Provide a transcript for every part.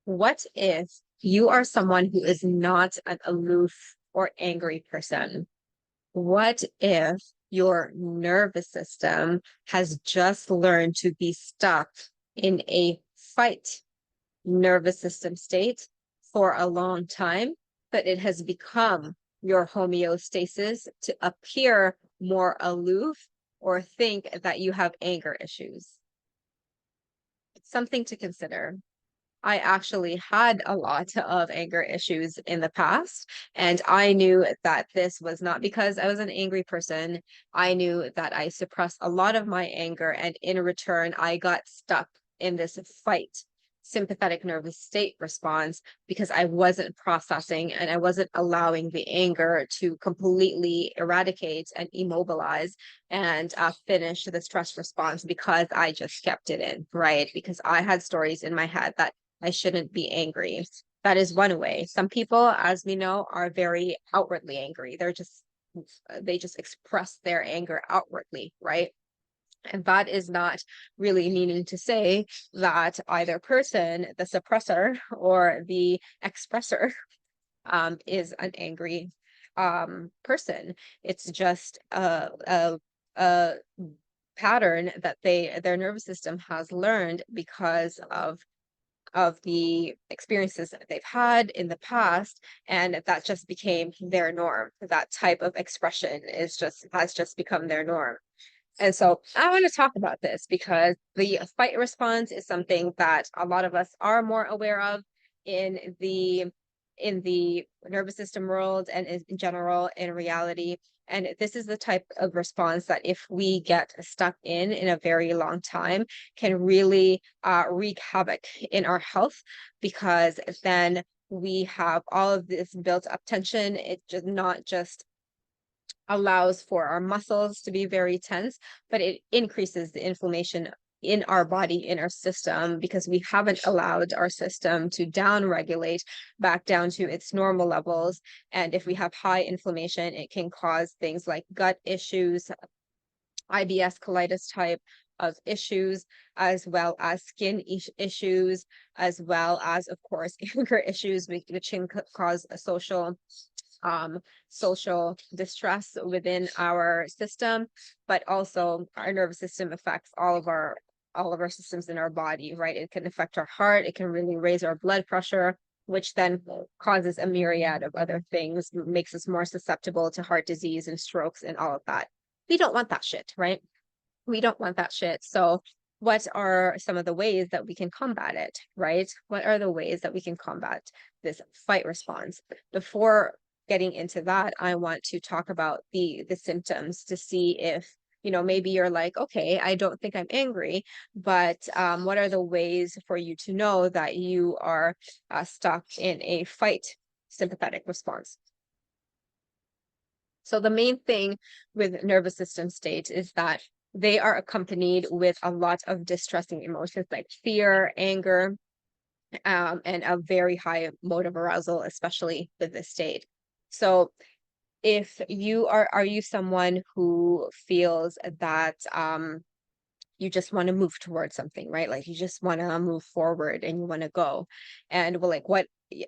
What if you are someone who is not an aloof or angry person? What if your nervous system has just learned to be stuck in a fight nervous system state for a long time, but it has become your homeostasis to appear more aloof or think that you have anger issues? It's something to consider. I actually had a lot of anger issues in the past, and I knew that this was not because I was an angry person. I knew that I suppressed a lot of my anger, and in return, I got stuck in this fight sympathetic nervous state response because I wasn't processing and I wasn't allowing the anger to completely eradicate and immobilize and finish the stress response because I just kept it in, right? Because I had stories in my head that I shouldn't be angry. That is one way. Some people, as we know, are very outwardly angry. They just express their anger outwardly, right? And that is not really meaning to say that either person, the suppressor or the expressor, is an angry person. It's just a pattern that their nervous system has learned because of the experiences that they've had in the past, and that just became their norm. That type of expression has just become their norm. And so I want to talk about this because the fight response is something that a lot of us are more aware of in the nervous system world and in general in reality. And this is the type of response that if we get stuck in a very long time can really wreak havoc in our health, because then we have all of this built up tension. It just not just allows for our muscles to be very tense, but it increases the inflammation in our body, in our system, because we haven't allowed our system to down regulate back down to its normal levels. And if we have high inflammation, it can cause things like gut issues, IBS colitis type of issues, as well as skin issues, as well as, of course, anger issues, which can cause a social distress within our system, but also our nervous system affects all of our systems in our body, right? It can affect our heart, it can really raise our blood pressure, which then causes a myriad of other things, makes us more susceptible to heart disease and strokes and all of that. We don't want that shit, right? We don't want that shit. So what are some of the ways that we can combat it, right? What are the ways that we can combat this fight response? Before getting into that, I want to talk about the symptoms to see if, maybe you're like, okay, I don't think I'm angry, but what are the ways for you to know that you are stuck in a fight sympathetic response? So the main thing with nervous system states is that they are accompanied with a lot of distressing emotions like fear, anger, and a very high mode of arousal, especially with this state. So if are you someone who feels that you just want to move towards something, right? Like you just want to move forward and you want to go. And well, like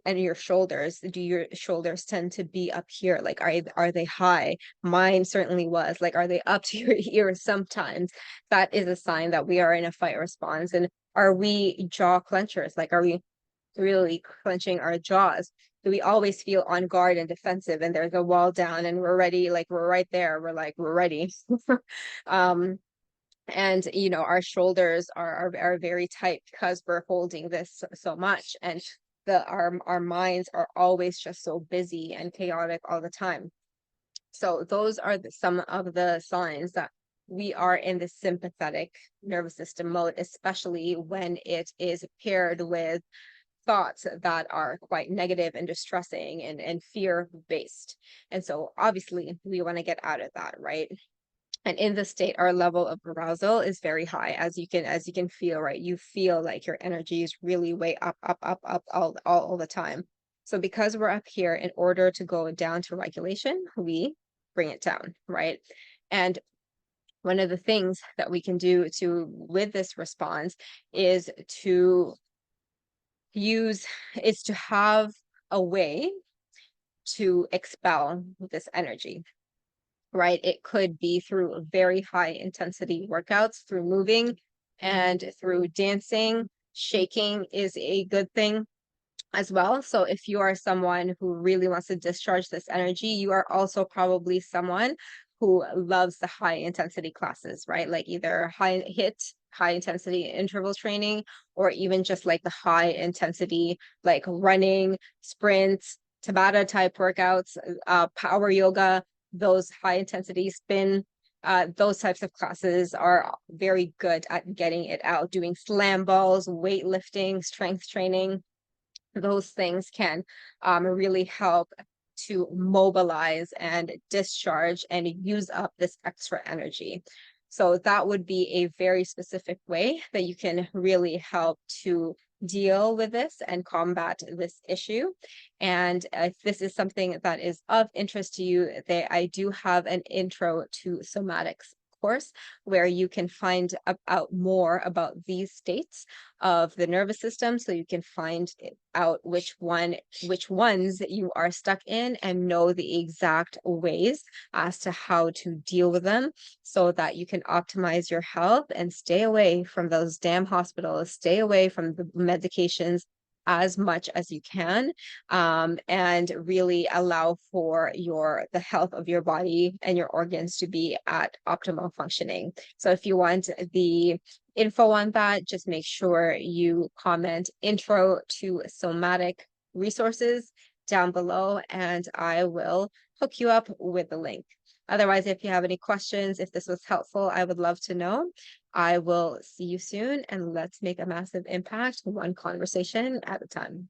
and your shoulders, do your shoulders tend to be up here? Like are they high? Mine certainly was. Like are they up to your ears sometimes? That is a sign that we are in a fight response. And are we jaw clenchers? Like are we really clenching our jaws? Do we always feel on guard and defensive and there's a wall down and we're ready, like we're right there, we're ready. um and our shoulders are very tight because we're holding this so much, and our minds are always just so busy and chaotic all the time. So those are some of the signs that we are in the sympathetic nervous system mode, especially when it is paired with thoughts that are quite negative and distressing and fear based. And so obviously we want to get out of that, right? And in this state, our level of arousal is very high, as you can feel, right? You feel like your energy is really way up, up, up, up all the time. So because we're up here, in order to go down to regulation, we bring it down, right? And one of the things that we can do with this response is to use is to have a way to expel this energy, right? It could be through very high intensity workouts, through moving and through dancing. Shaking is a good thing as well. So if you are someone who really wants to discharge this energy, you are also probably someone who loves the high intensity classes, right? Like either high intensity interval training, or even just like the high intensity, like running, sprints, Tabata type workouts, power yoga, those high intensity spin. Those types of classes are very good at getting it out, doing slam balls, weightlifting, strength training. Those things can really help to mobilize and discharge and use up this extra energy. So that would be a very specific way that you can really help to deal with this and combat this issue. And if this is something that is of interest to you, I do have an intro to somatics course where you can find out more about these states of the nervous system, so you can find out which ones you are stuck in and know the exact ways as to how to deal with them, so that you can optimize your health and stay away from those damn hospitals, stay away from the medications as much as you can, and really allow for the health of your body and your organs to be at optimal functioning. So if you want the info on that, just make sure you comment intro to somatic resources down below, and I will hook you up with the link. Otherwise, if you have any questions, if this was helpful, I would love to know. I will see you soon, and let's make a massive impact one conversation at a time.